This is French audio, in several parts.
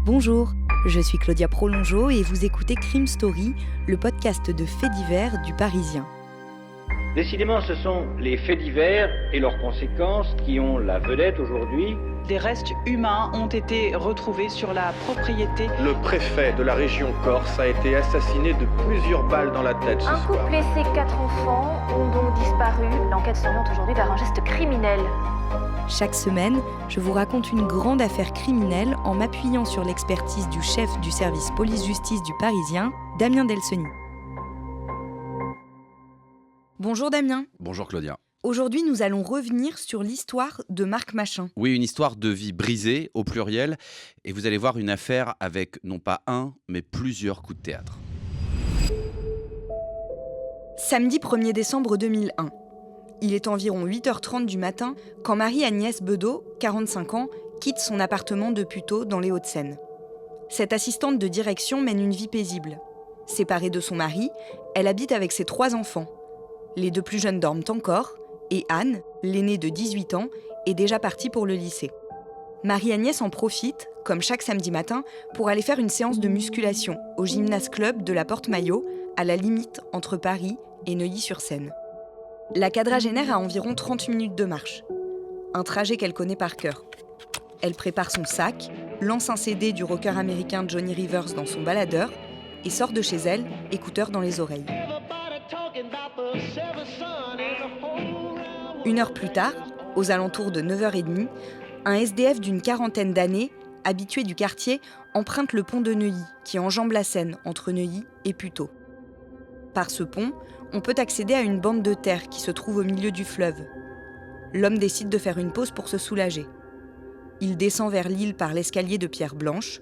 Bonjour, je suis Claudia Prolongeau et vous écoutez Crime Story, le podcast de faits divers du Parisien. Décidément, ce sont les faits divers et leurs conséquences qui ont la vedette aujourd'hui. Des restes humains ont été retrouvés sur la propriété. Le préfet de la région Corse a été assassiné de plusieurs balles dans la tête ce soir. Un couple et ses 4 enfants ont donc disparu. L'enquête s'oriente aujourd'hui vers un geste criminel. Chaque semaine, je vous raconte une grande affaire criminelle en m'appuyant sur l'expertise du chef du service police-justice du Parisien, Damien Delseny. Bonjour Damien. Bonjour Claudia. Aujourd'hui, nous allons revenir sur l'histoire de Marc Machin. Oui, une histoire de vie brisée, au pluriel, et vous allez voir une affaire avec non pas un, mais plusieurs coups de théâtre. Samedi 1er décembre 2001. Il est environ 8h30 du matin quand Marie-Agnès Bedeau, 45 ans, quitte son appartement de Puteaux dans les Hauts-de-Seine. Cette assistante de direction mène une vie paisible. Séparée de son mari, elle habite avec ses 3 enfants. Les 2 plus jeunes dorment encore, et Anne, l'aînée de 18 ans, est déjà partie pour le lycée. Marie-Agnès en profite, comme chaque samedi matin, pour aller faire une séance de musculation au gymnase club de la Porte-Maillot, à la limite entre Paris et Neuilly-sur-Seine. La quadragénaire a environ 30 minutes de marche. Un trajet qu'elle connaît par cœur. Elle prépare son sac, lance un CD du rocker américain Johnny Rivers dans son baladeur et sort de chez elle, écouteurs dans les oreilles. 1 heure plus tard, aux alentours de 9h30, un SDF d'une 40aine d'années, habitué du quartier, emprunte le pont de Neuilly, qui enjambe la Seine entre Neuilly et Puteaux. Par ce pont, on peut accéder à une bande de terre qui se trouve au milieu du fleuve. L'homme décide de faire une pause pour se soulager. Il descend vers l'île par l'escalier de pierre blanche.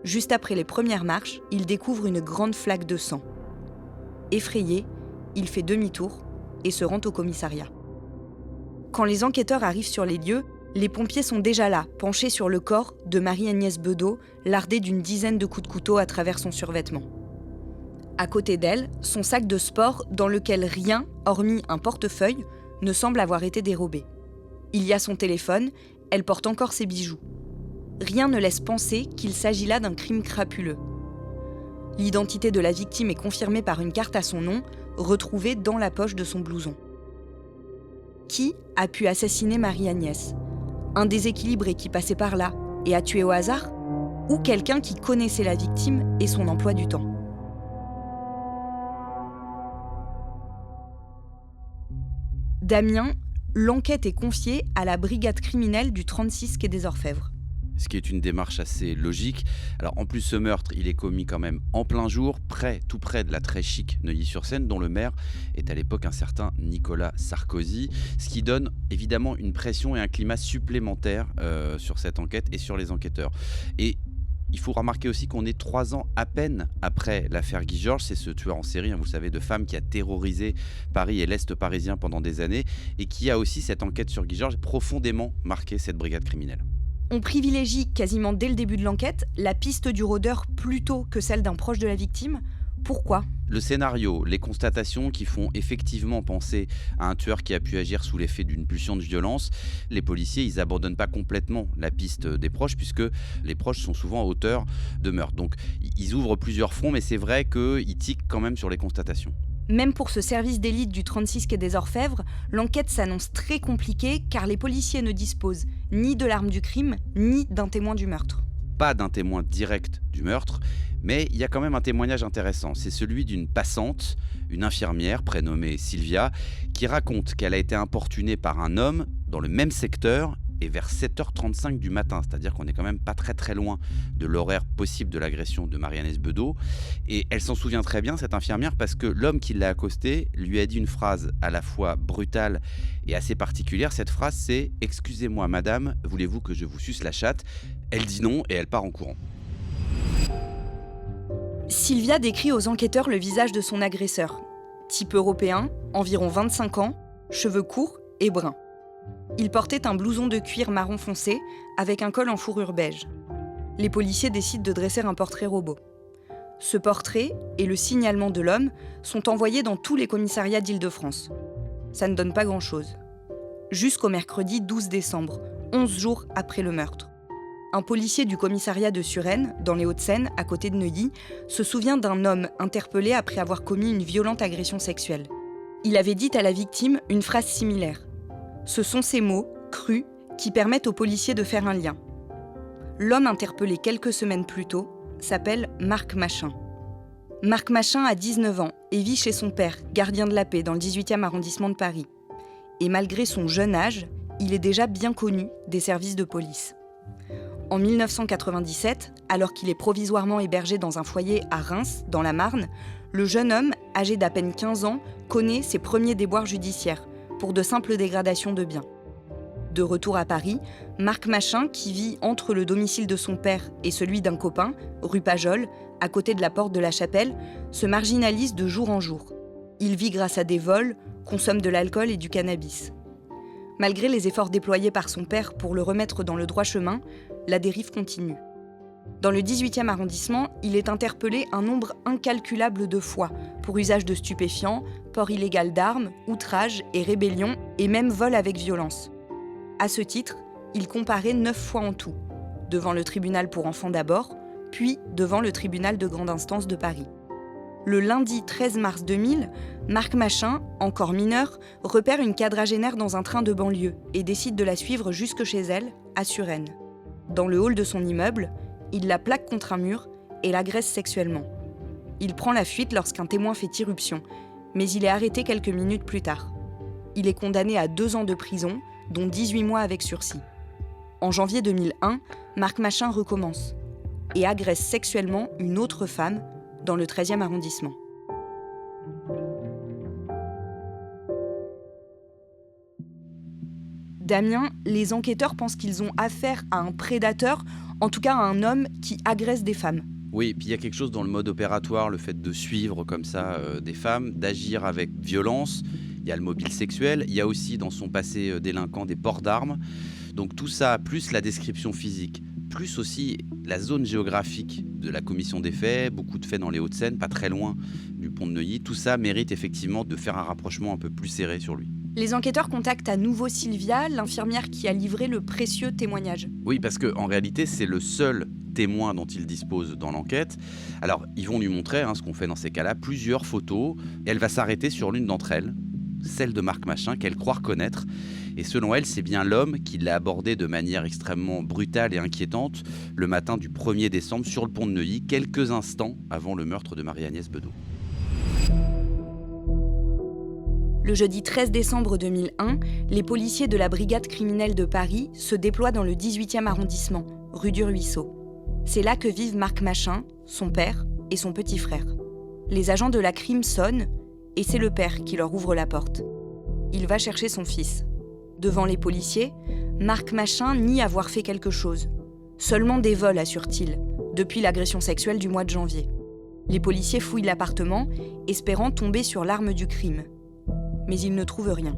Juste après les premières marches, il découvre une grande flaque de sang. Effrayé, il fait demi-tour et se rend au commissariat. Quand les enquêteurs arrivent sur les lieux, les pompiers sont déjà là, penchés sur le corps de Marie-Agnès Bedeau, lardée d'une dizaine de coups de couteau à travers son survêtement. À côté d'elle, son sac de sport dans lequel rien, hormis un portefeuille, ne semble avoir été dérobé. Il y a son téléphone, elle porte encore ses bijoux. Rien ne laisse penser qu'il s'agit là d'un crime crapuleux. L'identité de la victime est confirmée par une carte à son nom, retrouvée dans la poche de son blouson. Qui a pu assassiner Marie-Agnès ? Un déséquilibré qui passait par là et a tué au hasard ? Ou quelqu'un qui connaissait la victime et son emploi du temps ? Damien, l'enquête est confiée à la brigade criminelle du 36 quai des Orfèvres. Ce qui est une démarche assez logique. Alors en plus, ce meurtre, il est commis quand même en plein jour, tout près de la très chic Neuilly-sur-Seine, dont le maire est à l'époque un certain Nicolas Sarkozy, ce qui donne évidemment une pression et un climat supplémentaire sur cette enquête et sur les enquêteurs. Et il faut remarquer aussi qu'on est 3 ans à peine après l'affaire Guy Georges. C'est ce tueur en série, vous savez, de femmes qui a terrorisé Paris et l'Est parisien pendant des années et qui a aussi, cette enquête sur Guy Georges, profondément marqué cette brigade criminelle. On privilégie quasiment dès le début de l'enquête la piste du rôdeur plutôt que celle d'un proche de la victime. Pourquoi ? Le scénario, les constatations qui font effectivement penser à un tueur qui a pu agir sous l'effet d'une pulsion de violence, les policiers, ils abandonnent pas complètement la piste des proches puisque les proches sont souvent auteurs de meurtres. Donc ils ouvrent plusieurs fronts, mais c'est vrai qu'ils tiquent quand même sur les constatations. Même pour ce service d'élite du 36 quai des Orfèvres, l'enquête s'annonce très compliquée car les policiers ne disposent ni de l'arme du crime, ni d'un témoin du meurtre. Pas d'un témoin direct du meurtre, mais il y a quand même un témoignage intéressant. C'est celui d'une passante, une infirmière prénommée Sylvia, qui raconte qu'elle a été importunée par un homme dans le même secteur et vers 7h35 du matin, c'est-à-dire qu'on n'est quand même pas très très loin de l'horaire possible de l'agression de Marie-Agnès Bedeau. Et elle s'en souvient très bien, cette infirmière, parce que l'homme qui l'a accostée lui a dit une phrase à la fois brutale et assez particulière. Cette phrase, c'est « Excusez-moi madame, voulez-vous que je vous suce la chatte ?» Elle dit non et elle part en courant. Sylvia décrit aux enquêteurs le visage de son agresseur. Type européen, environ 25 ans, cheveux courts et bruns. Il portait un blouson de cuir marron foncé avec un col en fourrure beige. Les policiers décident de dresser un portrait robot. Ce portrait et le signalement de l'homme sont envoyés dans tous les commissariats d'Île-de-France. Ça ne donne pas grand-chose. Jusqu'au mercredi 12 décembre, 11 jours après le meurtre. Un policier du commissariat de Suresnes, dans les Hauts-de-Seine, à côté de Neuilly, se souvient d'un homme interpellé après avoir commis une violente agression sexuelle. Il avait dit à la victime une phrase similaire. Ce sont ces mots, crus, qui permettent aux policiers de faire un lien. L'homme interpellé quelques semaines plus tôt s'appelle Marc Machin. Marc Machin a 19 ans et vit chez son père, gardien de la paix, dans le 18e arrondissement de Paris. Et malgré son jeune âge, il est déjà bien connu des services de police. En 1997, alors qu'il est provisoirement hébergé dans un foyer à Reims, dans la Marne, le jeune homme, âgé d'à peine 15 ans, connaît ses premiers déboires judiciaires pour de simples dégradations de biens. De retour à Paris, Marc Machin, qui vit entre le domicile de son père et celui d'un copain, rue Pajol, à côté de la porte de la Chapelle, se marginalise de jour en jour. Il vit grâce à des vols, consomme de l'alcool et du cannabis. Malgré les efforts déployés par son père pour le remettre dans le droit chemin, la dérive continue. Dans le 18e arrondissement, il est interpellé un nombre incalculable de fois pour usage de stupéfiants, port illégal d'armes, outrage et rébellion, et même vol avec violence. À ce titre, il comparaît 9 fois en tout, devant le tribunal pour enfants d'abord, puis devant le tribunal de grande instance de Paris. Le lundi 13 mars 2000, Marc Machin, encore mineur, repère une quadragénaire dans un train de banlieue et décide de la suivre jusque chez elle, à Suresnes. Dans le hall de son immeuble, il la plaque contre un mur et l'agresse sexuellement. Il prend la fuite lorsqu'un témoin fait irruption, mais il est arrêté quelques minutes plus tard. Il est condamné à 2 ans de prison, dont 18 mois avec sursis. En janvier 2001, Marc Machin recommence et agresse sexuellement une autre femme dans le 13e arrondissement. Damien, les enquêteurs pensent qu'ils ont affaire à un prédateur, en tout cas à un homme qui agresse des femmes. Oui, puis il y a quelque chose dans le mode opératoire, le fait de suivre comme ça des femmes, d'agir avec violence. Il y a le mobile sexuel, il y a aussi dans son passé délinquant des ports d'armes. Donc tout ça, plus la description physique, plus aussi la zone géographique de la commission des faits, beaucoup de faits dans les Hauts-de-Seine, pas très loin du pont de Neuilly, tout ça mérite effectivement de faire un rapprochement un peu plus serré sur lui. Les enquêteurs contactent à nouveau Sylvia, l'infirmière qui a livré le précieux témoignage. Oui, parce qu'en réalité, c'est le seul témoin dont ils disposent dans l'enquête. Alors, ils vont lui montrer, ce qu'on fait dans ces cas-là, plusieurs photos, et elle va s'arrêter sur l'une d'entre elles, celle de Marc Machin, qu'elle croit reconnaître. Et selon elle, c'est bien l'homme qui l'a abordé de manière extrêmement brutale et inquiétante le matin du 1er décembre sur le pont de Neuilly, quelques instants avant le meurtre de Marie-Agnès Bedeau. Le jeudi 13 décembre 2001, les policiers de la brigade criminelle de Paris se déploient dans le 18e arrondissement, rue du Ruisseau. C'est là que vivent Marc Machin, son père et son petit frère. Les agents de la crime sonnent et c'est le père qui leur ouvre la porte. Il va chercher son fils. Devant les policiers, Marc Machin nie avoir fait quelque chose. Seulement des vols, assure-t-il, depuis l'agression sexuelle du mois de janvier. Les policiers fouillent l'appartement, espérant tomber sur l'arme du crime. Mais ils ne trouvent rien.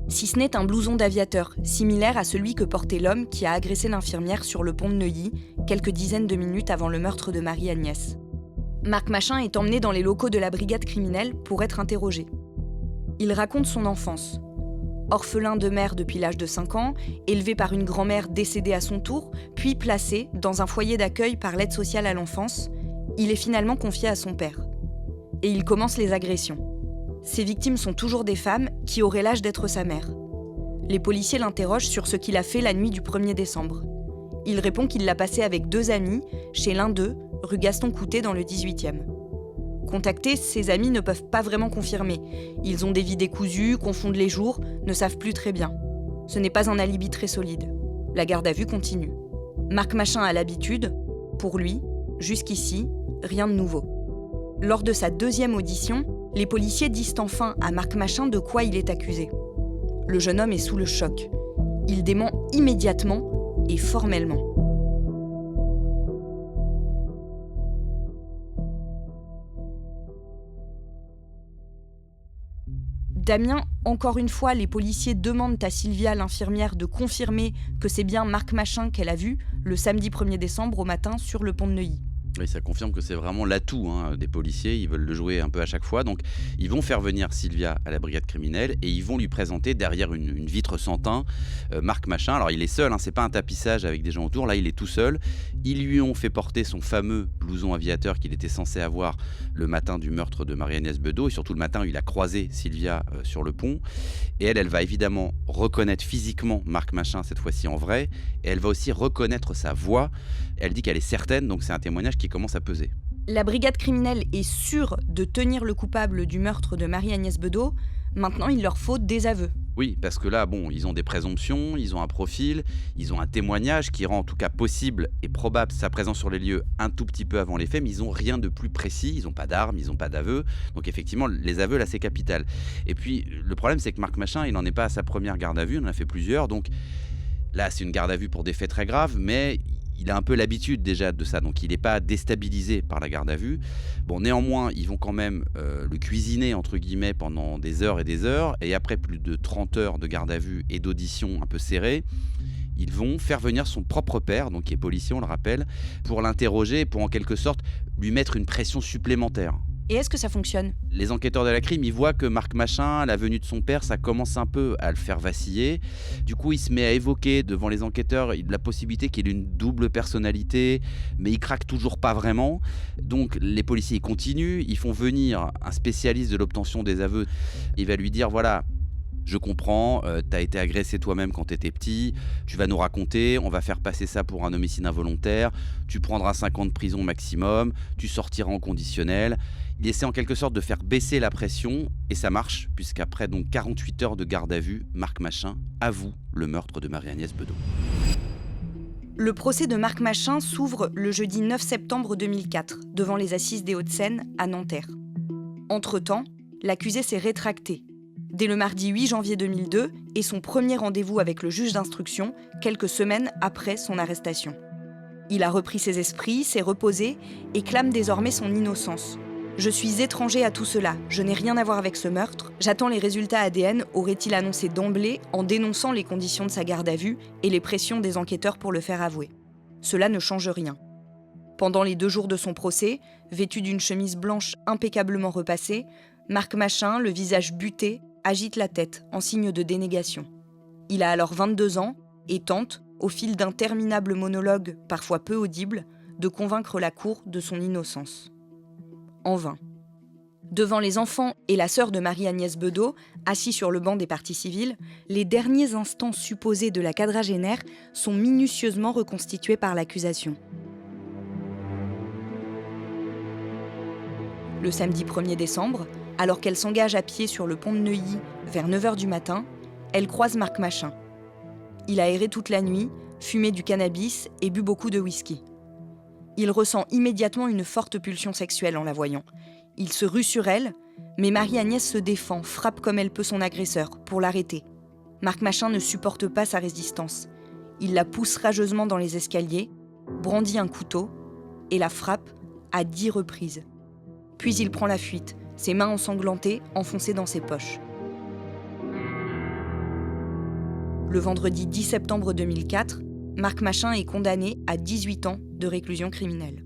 Si ce n'est un blouson d'aviateur, similaire à celui que portait l'homme qui a agressé l'infirmière sur le pont de Neuilly, quelques dizaines de minutes avant le meurtre de Marie-Agnès. Marc Machin est emmené dans les locaux de la brigade criminelle pour être interrogé. Il raconte son enfance. Orphelin de mère depuis l'âge de 5 ans, élevé par une grand-mère décédée à son tour, puis placé dans un foyer d'accueil par l'aide sociale à l'enfance, il est finalement confié à son père. Et il commence les agressions. Ses victimes sont toujours des femmes qui auraient l'âge d'être sa mère. Les policiers l'interrogent sur ce qu'il a fait la nuit du 1er décembre. Il répond qu'il l'a passé avec 2 amis, chez l'un d'eux, rue Gaston Coutet dans le 18e. Contactés, ses amis ne peuvent pas vraiment confirmer. Ils ont des vies décousues, confondent les jours, ne savent plus très bien. Ce n'est pas un alibi très solide. La garde à vue continue. Marc Machin a l'habitude. Pour lui, jusqu'ici, rien de nouveau. Lors de sa 2e audition, les policiers disent enfin à Marc Machin de quoi il est accusé. Le jeune homme est sous le choc. Il dément immédiatement et formellement. Damien, encore une fois, les policiers demandent à Sylvia, l'infirmière, de confirmer que c'est bien Marc Machin qu'elle a vu le samedi 1er décembre au matin sur le pont de Neuilly. Oui, ça confirme que c'est vraiment l'atout des policiers. Ils veulent le jouer un peu à chaque fois. Donc, ils vont faire venir Sylvia à la brigade criminelle et ils vont lui présenter derrière une vitre sans teint Marc Machin. Alors, il est seul, c'est pas un tapissage avec des gens autour. Là, il est tout seul. Ils lui ont fait porter son fameux blouson aviateur qu'il était censé avoir le matin du meurtre de Marie-Agnès Bedeau. Et surtout, le matin où il a croisé Sylvia sur le pont. Et elle va évidemment reconnaître physiquement Marc Machin, cette fois-ci en vrai. Et elle va aussi reconnaître sa voix. Elle dit qu'elle est certaine, donc c'est un témoignage qui commence à peser. La brigade criminelle est sûre de tenir le coupable du meurtre de Marie-Agnès Bedeau. Maintenant, il leur faut des aveux. Oui, parce que là, ils ont des présomptions, ils ont un profil, ils ont un témoignage qui rend en tout cas possible et probable sa présence sur les lieux un tout petit peu avant les faits, mais ils n'ont rien de plus précis, ils n'ont pas d'armes, ils n'ont pas d'aveux. Donc effectivement, les aveux, là, c'est capital. Et puis, le problème, c'est que Marc Machin, il n'en est pas à sa première garde à vue, il en a fait plusieurs. Donc là, c'est une garde à vue pour des faits très graves, mais il a un peu l'habitude déjà de ça, donc il n'est pas déstabilisé par la garde à vue. Néanmoins, ils vont quand même le cuisiner, entre guillemets, pendant des heures, et après plus de 30 heures de garde à vue et d'audition un peu serrées, ils vont faire venir son propre père, donc qui est policier, on le rappelle, pour l'interroger, pour en quelque sorte lui mettre une pression supplémentaire. Et est-ce que ça fonctionne ? Les enquêteurs de la crime, ils voient que Marc Machin, à la venue de son père, ça commence un peu à le faire vaciller. Du coup, il se met à évoquer devant les enquêteurs la possibilité qu'il ait une double personnalité, mais il craque toujours pas vraiment. Donc les policiers continuent, ils font venir un spécialiste de l'obtention des aveux. Il va lui dire, voilà, je comprends, t'as été agressé toi-même quand t'étais petit, tu vas nous raconter, on va faire passer ça pour un homicide involontaire, tu prendras 5 ans de prison maximum, tu sortiras en conditionnel. Il essaie en quelque sorte de faire baisser la pression, et ça marche, puisqu'après 48 heures de garde à vue, Marc Machin avoue le meurtre de Marie-Agnès Bedeau. Le procès de Marc Machin s'ouvre le jeudi 9 septembre 2004, devant les assises des Hauts-de-Seine, à Nanterre. Entre-temps, l'accusé s'est rétracté. Dès le mardi 8 janvier 2002 et son premier rendez-vous avec le juge d'instruction, quelques semaines après son arrestation. Il a repris ses esprits, s'est reposé et clame désormais son innocence. « Je suis étranger à tout cela, je n'ai rien à voir avec ce meurtre. J'attends les résultats ADN », aurait-il annoncé d'emblée en dénonçant les conditions de sa garde à vue et les pressions des enquêteurs pour le faire avouer. Cela ne change rien. Pendant les 2 jours de son procès, vêtu d'une chemise blanche impeccablement repassée, Marc Machin, le visage buté, agite la tête en signe de dénégation. Il a alors 22 ans et tente, au fil d'interminables monologues parfois peu audibles, de convaincre la cour de son innocence. En vain. Devant les enfants et la sœur de Marie-Agnès Bedeau, assis sur le banc des parties civiles, les derniers instants supposés de la quadragénaire sont minutieusement reconstitués par l'accusation. Le samedi 1er décembre, alors qu'elle s'engage à pied sur le pont de Neuilly vers 9h du matin, elle croise Marc Machin. Il a erré toute la nuit, fumé du cannabis et bu beaucoup de whisky. Il ressent immédiatement une forte pulsion sexuelle en la voyant. Il se rue sur elle, mais Marie-Agnès se défend, frappe comme elle peut son agresseur pour l'arrêter. Marc Machin ne supporte pas sa résistance. Il la pousse rageusement dans les escaliers, brandit un couteau et la frappe à 10 reprises. Puis il prend la fuite, ses mains ensanglantées enfoncées dans ses poches. Le vendredi 10 septembre 2004, Marc Machin est condamné à 18 ans de réclusion criminelle.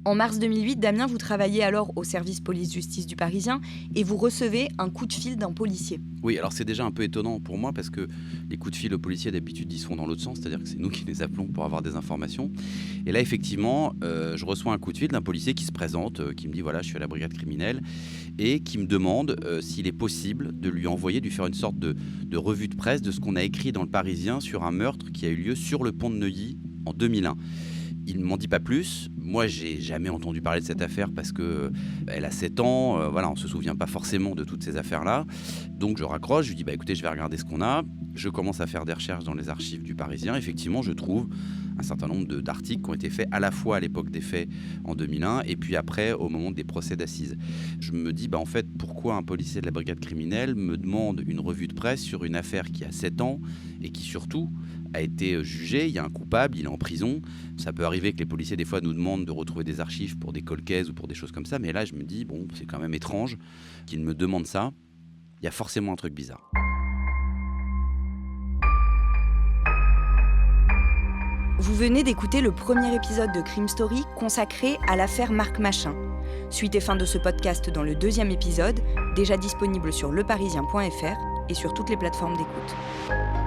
En mars 2008, Damien, vous travaillez alors au service police-justice du Parisien et vous recevez un coup de fil d'un policier. Oui, alors c'est déjà un peu étonnant pour moi parce que les coups de fil aux policiers d'habitude ils se font dans l'autre sens, c'est-à-dire que c'est nous qui les appelons pour avoir des informations. Et là effectivement, je reçois un coup de fil d'un policier qui se présente, qui me dit voilà je suis à la brigade criminelle et qui me demande s'il est possible de lui envoyer, de lui faire une sorte de revue de presse de ce qu'on a écrit dans le Parisien sur un meurtre qui a eu lieu sur le pont de Neuilly en 2001. Il ne m'en dit pas plus. Moi, j'ai jamais entendu parler de cette affaire parce que elle a 7 ans. Voilà, on se souvient pas forcément de toutes ces affaires-là. Donc, je raccroche. Je lui dis, écoutez, je vais regarder ce qu'on a. Je commence à faire des recherches dans les archives du Parisien. Effectivement, je trouve un certain nombre d'articles qui ont été faits à la fois à l'époque des faits en 2001 et puis après au moment des procès d'assises. Je me dis, en fait, pourquoi un policier de la brigade criminelle me demande une revue de presse sur une affaire qui a 7 ans et qui surtout a été jugé, il y a un coupable, il est en prison. Ça peut arriver que les policiers des fois nous demandent de retrouver des archives pour des cold cases ou pour des choses comme ça, mais là je me dis, c'est quand même étrange qu'ils me demandent ça. Il y a forcément un truc bizarre. Vous venez d'écouter le premier épisode de Crime Story consacré à l'affaire Marc Machin. Suite et fin de ce podcast dans le 2e épisode, déjà disponible sur leparisien.fr et sur toutes les plateformes d'écoute.